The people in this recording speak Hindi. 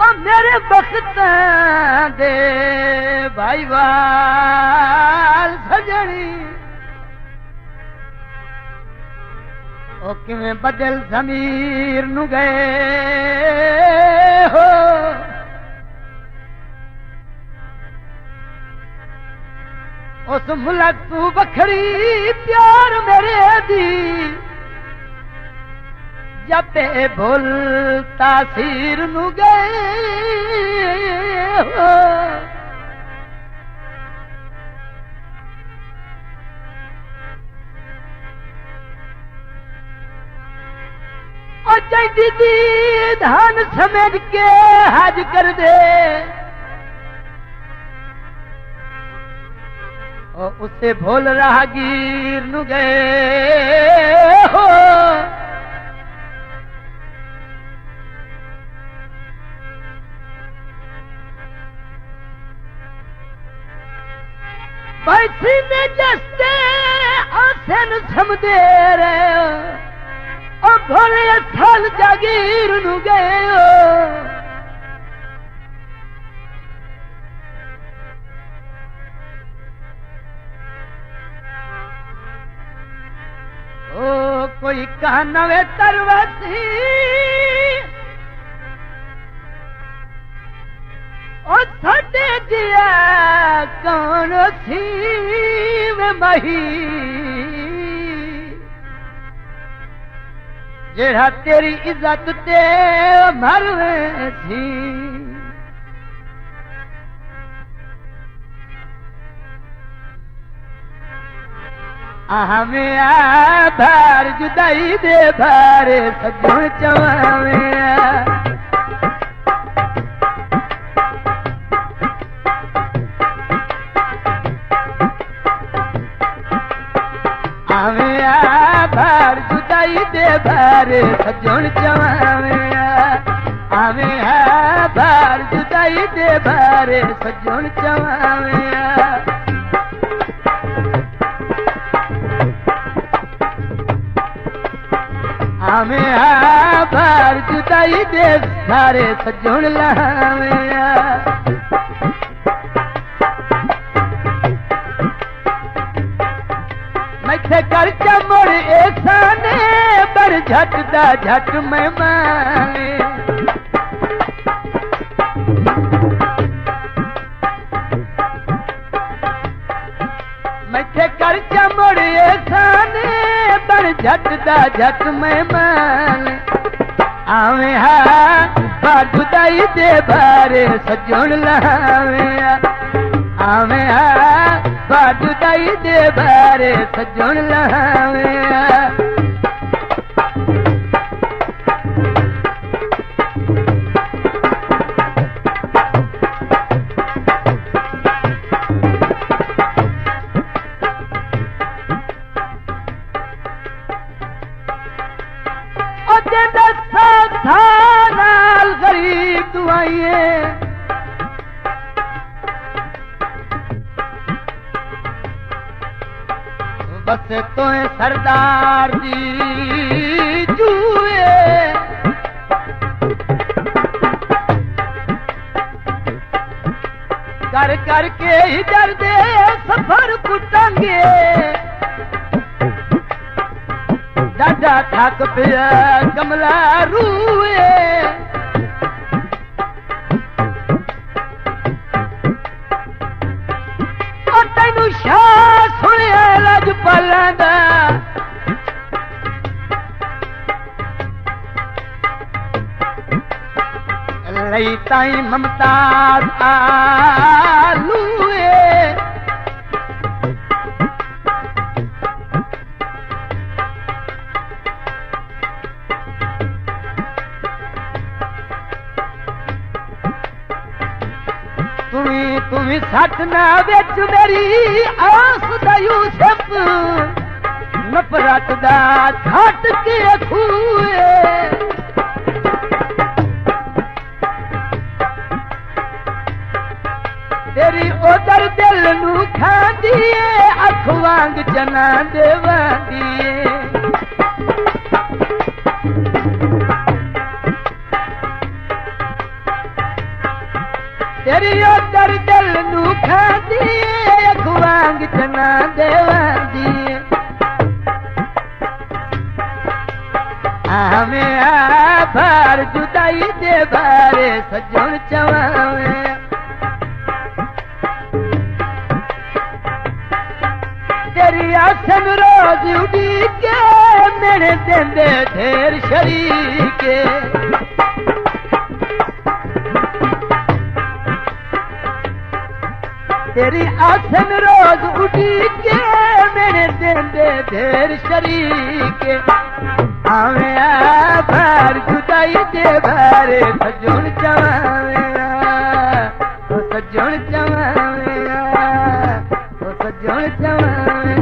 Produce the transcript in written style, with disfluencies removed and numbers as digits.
ओ मेरे बख्त दे भाई वाल सजनी ओ किवें बदल ज़मीर नू गए हो उस मुल्क तू बखरी प्यार मेरे दी जबे भुल तासीर नू गए हो ओ चंदी दी धान समझ के हज कर दे ओ उसे भूल राहगीर नू गए हो बैठी ने जस्ते आसन समझे रे ओ भोले साल जागीर नू गए हो कोई कानवे तरवसी ओ साडे जिया कौन सी वे मही जेड़ा तेरी इज्जत ते मरवे थी हमें भार जुदाई दे भार सजन चवावे हमें भार जुदाई दे भार सजन चवावे हमें भार जुदाई दे भार सजन चवावे हमें भार जुदाई दे सारे सजन लावे मैथे कर चमड़ एसाने पर झट दा झट में माने मैथे कर चमड़ एसाने पर झट दा झट में मान आवे भार जुदाई दे भारे सजन लावे आवे भार जुदाई दे भारे सजन लावे गरीब दुआइए बस तो सरदार जी जुए कर करके ही दर्द सफर कुटांगे दादा थक पिया कमला रूए तेनू शाह सुनिया लजपालां दा लई ताई ममताज आलूए तुम्हें सट ना बेच मेरी आस दा यूसुफ नफरत दा छट के खूए तेरी उधर दिल नू खांदिए अख वांग जना देवांदिए तेरी ओतर दिल नू खांदी अखवांग चना देवांदी आवे आ भार जुदाई दे बारे सजण चवावे तेरी आसन रोज उड़ी के मेरे देंदे ढेर शरीके तेरी आसन रोज उठी के मेरे देंदे ढेर शरीके आवे आ भार जुदाई दे बारे सजण चवावे सजण चवावे सजण चवावे